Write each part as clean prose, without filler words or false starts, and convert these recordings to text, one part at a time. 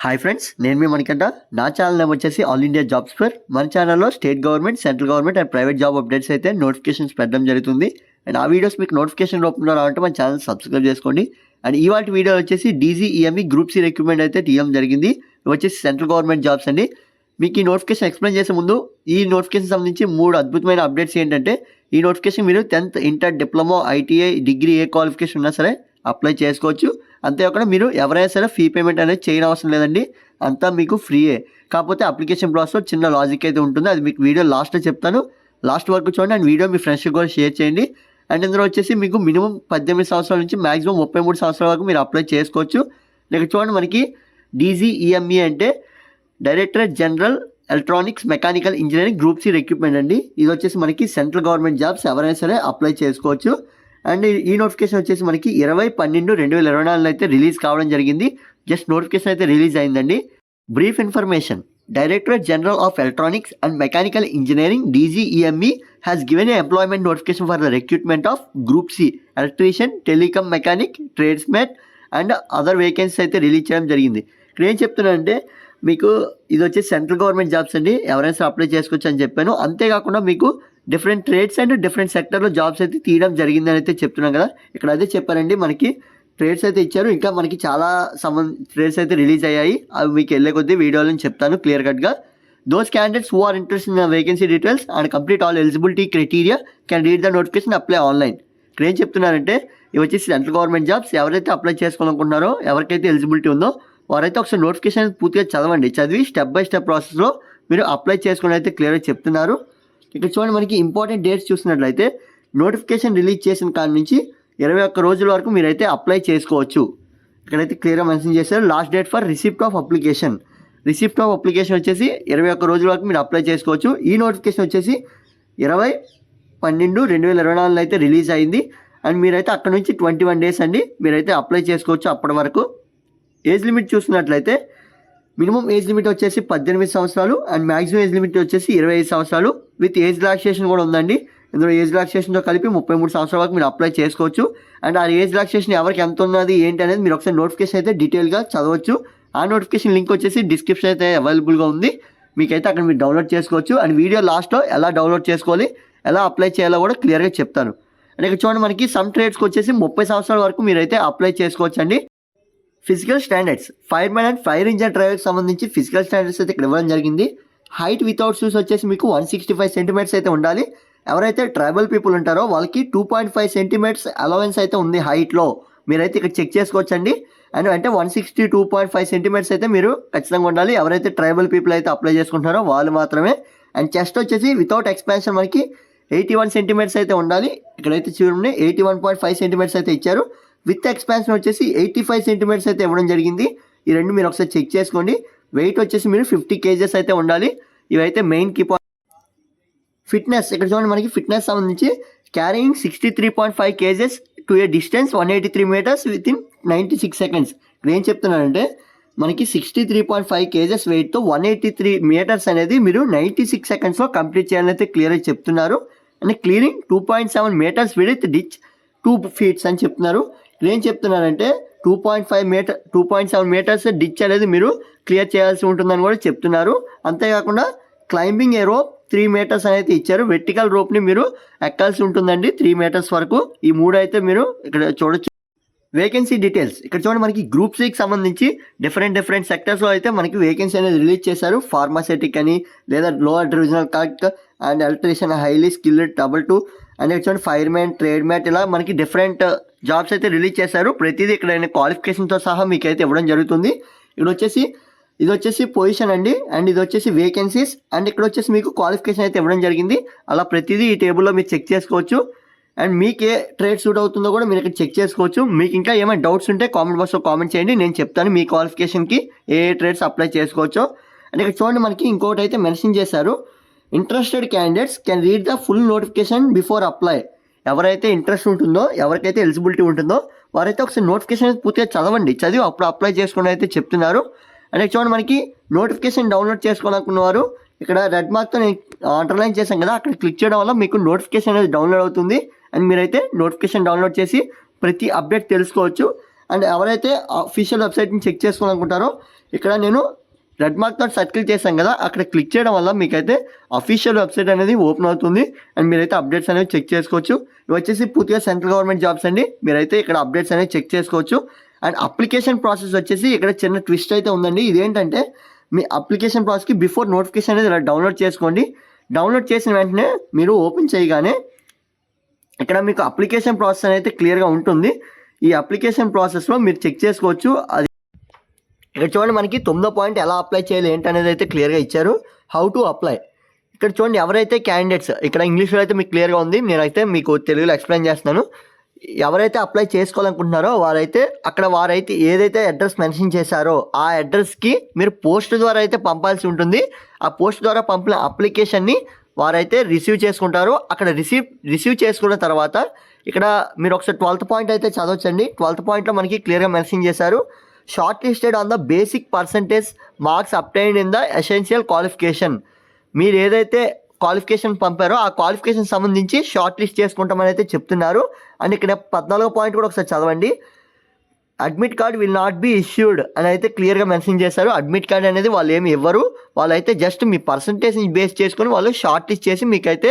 Hi friends, నేను మీ మణికంఠ. నా channel name వచ్చేసి ఆల్ ఇండియా జాబ్స్ ఫర్. మన ఛానల్లో state government, central government and private job updates అయితే నోటిఫికేషన్స్ పెట్టడం జరుగుతుంది. అండ్ ఆ వీడియోస్ మీకు నోటిఫికేషన్ రూపంలో రావాలంటే మన ఛానల్ సబ్స్క్రైబ్ చేసుకోండి. అండ్ ఇవాళ వీడియో వచ్చేసి DGEME గ్రూప్ సి రిక్రూట్మెంట్ అయితే తీయడం జరిగింది. ఇది వచ్చేసి సెంట్రల్ గవర్నమెంట్ జాబ్స్ అండి. మీకు ఈ నోటిఫికేషన్ ఎక్స్ప్లెయిన్ చేసే ముందు ఈ నోటిఫికేషన్ సంబంధించి 3 అద్భుతమైన అప్డేట్స్ ఏంటంటే, ఈ నోటిఫికేషన్ మీరు 10th, inter, diploma, ITI, degree ఏ క్వాలిఫికేషన్ ఉన్నా సరే అప్లై చేసుకోవచ్చు. అంతేకాకుండా మీరు ఎవరైనా సరే ఫీ పేమెంట్ అనేది చేయని అవసరం లేదండి, అంతా మీకు ఫ్రీయే. కాకపోతే అప్లికేషన్ ప్రాసెస్లో చిన్న లాజిక్ అయితే ఉంటుంది, అది మీకు వీడియో లాస్ట్లో చెప్తాను. లాస్ట్ వరకు చూడండి అండ్ వీడియో మీ ఫ్రెండ్స్కి కూడా షేర్ చేయండి. అండ్ ఇందులో వచ్చేసి మీకు మినిమం 18 సంవత్సరాల నుంచి మ్యాక్సిమం 33 సంవత్సరాల వరకు మీరు అప్లై చేసుకోవచ్చు. ఇక్కడ చూడండి, మనకి DGEME అంటే directorate general electronics mechanical engineering group C recruitment అండి. ఇది వచ్చేసి మనకి సెంట్రల్ గవర్నమెంట్ జాబ్స్ ఎవరైనా సరే అప్లై చేసుకోవచ్చు. అండ్ ఈ నోటిఫికేషన్ వచ్చేసి మనకి 20/12/2024 అయితే రిలీజ్ కావడం జరిగింది. జస్ట్ నోటిఫికేషన్ అయితే రిలీజ్ అయిందండి. Brief information. Directorate general of electronics and mechanical engineering DGEME has given an employment notification for the recruitment of Group C electrician, telecom mechanic, tradesman and other vacancies అయితే release చేయడం జరిగింది. ఇక్కడ ఏం చెప్తున్నానంటే, మీకు ఇది వచ్చేసి సెంట్రల్ గవర్నమెంట్ జాబ్స్ అండి, ఎవరైనా సరే అప్లై చేసుకోవచ్చు అని చెప్పాను. అంతేకాకుండా మీకు డిఫరెంట్ ట్రేడ్స్ అండ్ డిఫరెంట్ సెక్టర్లో జాబ్స్ అయితే తీయడం జరిగిందని అయితే చెప్తున్నాం కదా. ఇక్కడ అదే చెప్పారండి, మనకి ట్రేడ్స్ అయితే ఇచ్చారు, ఇంకా మనకి చాలా ట్రేడ్స్ అయితే రిలీజ్ అయ్యాయి. అవి మీకు వెళ్ళే కొద్దీ వీడియోలను చెప్తాను క్లియర్ కట్గా. Those candidates who are interest in vacancy details and complete all eligibility criteria can read the notification, apply online. ఇక్కడ ఏం చెప్తున్నారంటే, ఇవి వచ్చేసి సెంట్రల్ గవర్నమెంట్ జాబ్స్. ఎవరైతే అప్లై చేసుకోవాలనుకుంటున్నారో, ఎవరికైతే ఎలిజిబిలిటీ ఉందో వారైతే ఒకసారి నోటిఫికేషన్ పూర్తిగా చదవండి. చదివి స్టెప్ బై స్టెప్ ప్రాసెస్లో మీరు అప్లై చేసుకుని అయితే క్లియర్గా చెప్తున్నారు. ఇక్కడ చూడండి, మనకి ఇంపార్టెంట్ డేట్స్ చూసినట్లయితే నోటిఫికేషన్ రిలీజ్ చేసిన కాడి నుంచి 21 రోజుల వరకు మీరైతే అప్లై చేసుకోవచ్చు. ఇక్కడైతే క్లియర్గా మెన్షన్ చేశారు. Last date for receipt of application. Receipt of application వచ్చేసి 21 రోజుల వరకు మీరు అప్లై చేసుకోవచ్చు. ఈ నోటిఫికేషన్ వచ్చేసి 20/12/2024 అయితే రిలీజ్ అయింది. అండ్ మీరైతే అక్కడ నుంచి 21 డేస్ అండి మీరైతే అప్లై చేసుకోవచ్చు అప్పటి వరకు. ఏజ్ లిమిట్ చూసినట్లయితే మినిమం ఏజ్ లిమిట్ వచ్చేసి 18 సంవత్సరాలు అండ్ మ్యాక్సిమం ఏజ్ లిమిట్ వచ్చేసి 25 సంవత్సరాలు విత్ ఏజ్ రిలాక్సేషన్ కూడా ఉందండి. ఇందులో ఏజ్ రిలాక్సేషన్తో కలిపి 33 సంవత్సరాల వరకు మీరు అప్లై చేసుకోవచ్చు. అండ్ ఆ ఏజ్ రిలాక్సేషన్ ఎవరికి ఎంత ఉన్నది ఏంటి అనేది మీరు ఒకసారి నోటిఫికేషన్ అయితే డీటెయిల్గా చదవచ్చు. ఆ నోటిఫికేషన్ లింక్ వచ్చేసి డిస్క్రిప్షన్ అయితే అవైలబుల్గా ఉంది, మీకైతే అక్కడ మీరు డౌన్లోడ్ చేసుకోవచ్చు. అండ్ వీడియో లాస్ట్లో ఎలా డౌన్లోడ్ చేసుకోవాలి, ఎలా అప్లై చేయాలో కూడా క్లియర్గా చెప్తాను. అండ్ ఇక్కడ చూడండి, మనకి సమ్ ట్రేడ్స్కి వచ్చేసి 30 సంవత్సరాల వరకు మీరైతే అప్లై చేసుకోవచ్చు అండి. Physical standards. Firemen and fire engine డ్రైవర్కి సంబంధించి ఫిజికల్ స్టాండర్డ్స్ అయితే ఇక్కడ ఇవ్వడం జరిగింది. హైట్ వితౌట్ షూస్ వచ్చేసి మీకు 165 సెంటీమీటర్స్ అయితే ఉండాలి. ఎవరైతే ట్రైబల్ పీపుల్ ఉంటారో వాళ్ళకి 2.5 సెంటీమీటర్స్ అలవెన్స్ అయితే ఉంది హైట్లో, మీరైతే ఇక్కడ చెక్ చేసుకోవచ్చండి. అండ్ అంటే 162.5 సెంటీమీటర్స్ అయితే మీరు ఖచ్చితంగా ఉండాలి. ఎవరైతే ట్రైబల్ పీపుల్ అయితే అప్లై చేసుకుంటారో వాళ్ళు మాత్రమే. అండ్ చెస్ట్ వచ్చేసి వితౌట్ ఎక్స్పాన్షన్ మనకి 81 సెంటీమీటర్స్ అయితే ఉండాలి. ఇక్కడైతే చూడండి 81.5 సెంటీమీటర్స్ అయితే ఇచ్చారు. విత్ ఎక్స్పాన్షన్ వచ్చేసి 85 సెంటీమీటర్స్ అయితే ఇవ్వడం జరిగింది. ఈ రెండు మీరు ఒకసారి చెక్ చేసుకోండి. వెయిట్ వచ్చేసి మీరు 50 kgs అయితే ఉండాలి. ఇవైతే మెయిన్ కీ పాయింట్. ఫిట్నెస్. ఇక్కడ చూడండి, మనకి ఫిట్నెస్ సంబంధించి carrying 63.5 kgs to a distance 183 meters with in 96 seconds. ఇక్కడ ఏం చెప్తున్నానంటే, మనకి 63.5 kgs వెయిట్తో 183 meters అనేది మీరు 96 secondsలో కంప్లీట్ చేయాలని అయితే క్లియర్గా చెప్తున్నారు. And clearing 2.7 meters with ditch 2 feet అని చెప్తున్నారు. ఇక్కడ ఏం చెప్తున్నారంటే 2.7 meters డిచ్ అనేది మీరు క్లియర్ చేయాల్సి ఉంటుందని కూడా చెప్తున్నారు. అంతేకాకుండా క్లైంబింగ్ ఏ రోప్ 3 meters అనేది ఇచ్చారు. వెర్టికల్ రోప్ని మీరు ఎక్కాల్సి ఉంటుందండి 3 meters వరకు. ఈ 3 అయితే మీరు ఇక్కడ చూడొచ్చు. Vacancy details. ఇక్కడ చూడండి, మనకి గ్రూప్ సికి సంబంధించి డిఫరెంట్ సెక్టర్స్లో అయితే మనకి వేకెన్సీ అనేది రిలీజ్ చేశారు. ఫార్మాసిటిక్ అని, లేదా lower divisional clerk and electrician highly skilled 2 and ఇక్కడ చూడండి ఫైర్మెన్, ట్రేడ్ మ్యాట్, ఇలా మనకి డిఫరెంట్ జాబ్స్ అయితే రిలీజ్ చేశారు. ప్రతిదీ ఇక్కడ క్వాలిఫికేషన్తో సహా మీకు అయితే ఇవ్వడం జరుగుతుంది. ఇక్కడ వచ్చేసి ఇది వచ్చేసి పొజిషన్ అండి, అండ్ ఇది వచ్చేసి వేకెన్సీస్, అండ్ ఇక్కడ వచ్చేసి మీకు క్వాలిఫికేషన్ అయితే ఇవ్వడం జరిగింది. అలా ప్రతిదీ ఈ టేబుల్లో మీరు చెక్ చేసుకోవచ్చు. అండ్ మీకు ఏ ట్రేడ్ సూట్ అవుతుందో కూడా మీరు ఇక్కడ చెక్ చేసుకోవచ్చు. మీకు ఇంకా ఏమైనా డౌట్స్ ఉంటే కామెంట్ బాక్స్లో కామెంట్ చేయండి, నేను చెప్తాను మీ క్వాలిఫికేషన్కి ఏ ట్రేడ్స్ అప్లై చేసుకోవచ్చో. అండ్ ఇక్కడ చూడండి, మనకి ఇంకోటి అయితే మెన్షన్ చేశారు. Interested candidates can read the full notification before apply. ఎవరైతే ఇంట్రెస్ట్ ఉంటుందో, ఎవరికైతే ఎలిజిబిలిటీ ఉంటుందో వారైతే ఒకసారి నోటిఫికేషన్ పూర్తిగా చదవండి, చదివి అప్పుడు అప్లై చేసుకుని అయితే చెప్తున్నారు. అండ్ చూడండి, మనకి నోటిఫికేషన్ డౌన్లోడ్ చేసుకోవాలనుకున్నవారు ఇక్కడ రెడ్ మార్క్తో నేను అండర్లైన్ చేశాను కదా, అక్కడ క్లిక్ చేయడం వల్ల మీకు నోటిఫికేషన్ అనేది డౌన్లోడ్ అవుతుంది. అండ్ మీరైతే నోటిఫికేషన్ డౌన్లోడ్ చేసి ప్రతి అప్డేట్ తెలుసుకోవచ్చు. అండ్ ఎవరైతే అఫీషియల్ వెబ్సైట్ని చెక్ చేసుకోవాలనుకుంటారో ఇక్కడ నేను రెడ్ మార్క్తో సర్కిల్ చేశాను కదా, అక్కడ క్లిక్ చేయడం వల్ల మీకైతే అఫీషియల్ వెబ్సైట్ అనేది ఓపెన్ అవుతుంది అండ్ మీరైతే అప్డేట్స్ అనేవి చెక్ చేసుకోవచ్చు. ఇవి వచ్చేసి పూర్తిగా సెంట్రల్ గవర్నమెంట్ జాబ్స్ అండి. మీరైతే ఇక్కడ అప్డేట్స్ అనేవి చెక్ చేసుకోవచ్చు. అండ్ అప్లికేషన్ ప్రాసెస్ వచ్చేసి ఇక్కడ చిన్న ట్విస్ట్ అయితే ఉందండి. ఇదేంటంటే మీ అప్లికేషన్ ప్రాసెస్కి బిఫోర్ నోటిఫికేషన్ అనేది ఇలా డౌన్లోడ్ చేసుకోండి. డౌన్లోడ్ చేసిన వెంటనే మీరు ఓపెన్ చేయగానే ఇక్కడ మీకు అప్లికేషన్ ప్రాసెస్ అనేది క్లియర్గా ఉంటుంది. ఈ అప్లికేషన్ ప్రాసెస్లో మీరు చెక్ చేసుకోవచ్చు. అది ఇక్కడ చూడండి, మనకి 9వ పాయింట్ ఎలా అప్లై చేయాలి ఏంటనేది అయితే క్లియర్గా ఇచ్చారు. How to apply. ఇక్కడ చూడండి, ఎవరైతే క్యాండిడేట్స్, ఇక్కడ ఇంగ్లీష్లో అయితే మీకు క్లియర్గా ఉంది, నేనైతే మీకు తెలుగులో ఎక్స్ప్లెయిన్ చేస్తున్నాను. ఎవరైతే అప్లై చేసుకోవాలనుకుంటున్నారో వారైతే ఏదైతే అడ్రస్ మెన్షన్ చేశారో ఆ అడ్రస్కి మీరు పోస్ట్ ద్వారా అయితే పంపాల్సి ఉంటుంది. ఆ పోస్ట్ ద్వారా పంపిన అప్లికేషన్ని వారైతే రిసీవ్ చేసుకుంటారు. అక్కడ రిసీవ్ చేసుకున్న తర్వాత ఇక్కడ మీరు ఒకసారి 12th పాయింట్ అయితే చదవచ్చండి. 12th పాయింట్లో మనకి క్లియర్గా మెన్షన్ చేశారు, short listed on the basic percentage marks obtained in the essential qualification. మీరు ఏదైతే క్వాలిఫికేషన్ పంపారో ఆ క్వాలిఫికేషన్ సంబంధించి షార్ట్ లిస్ట్ చేసుకుంటామని అయితే చెప్తున్నారు. అండ్ ఇక్కడ 14వ పాయింట్ కూడా ఒకసారి చదవండి. Admit card will not be issued అని అయితే క్లియర్గా మెన్షన్ చేశారు. అడ్మిట్ కార్డ్ అనేది వాళ్ళు ఏమి ఇవ్వరు, వాళ్ళైతే జస్ట్ మీ పర్సంటేజ్ని బేస్ చేసుకొని వాళ్ళు షార్ట్ లిస్ట్ చేసి మీకైతే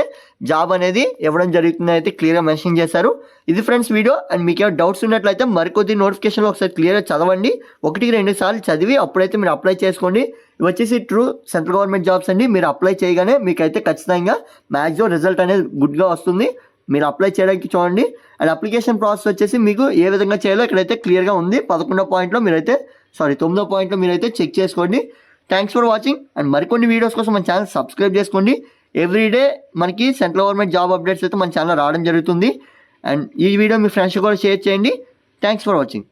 జాబ్ అనేది ఇవ్వడం జరుగుతుందని అయితే క్లియర్గా మెన్షన్ చేశారు. ఇది ఫ్రెండ్స్ వీడియో. అండ్ మీకు ఏమైనా డౌట్స్ ఉన్నట్లయితే మరికొద్ది నోటిఫికేషన్లో ఒకసారి క్లియర్గా చదవండి. 1-2 సార్లు చదివి అప్పుడైతే మీరు అప్లై చేసుకోండి. ఇవి వచ్చేసి ట్రూ సెంట్రల్ గవర్నమెంట్ జాబ్స్ అండి. మీరు అప్లై చేయగానే మీకైతే ఖచ్చితంగా మ్యాక్సిమం రిజల్ట్ అనేది గుడ్గా వస్తుంది. మీరు అప్లై చేయడానికి చూడండి. అండ్ అప్లికేషన్ ప్రాసెస్ వచ్చేసి మీకు ఏ విధంగా చేయాలో ఇక్కడైతే క్లియర్గా ఉంది. 9వ పాయింట్లో మీరైతే చెక్ చేసుకోండి. Thanks for watching. అండ్ మరికొన్ని వీడియోస్ కోసం మన ఛానల్ సబ్స్క్రైబ్ చేసుకోండి. ఎవ్రీడే మనకి సెంట్రల్ గవర్నమెంట్ జాబ్ అప్డేట్స్ అయితే మన ఛానల్ రావడం జరుగుతుంది. అండ్ ఈ వీడియో మీ ఫ్రెండ్స్ కూడా షేర్ చేయండి. Thanks for watching.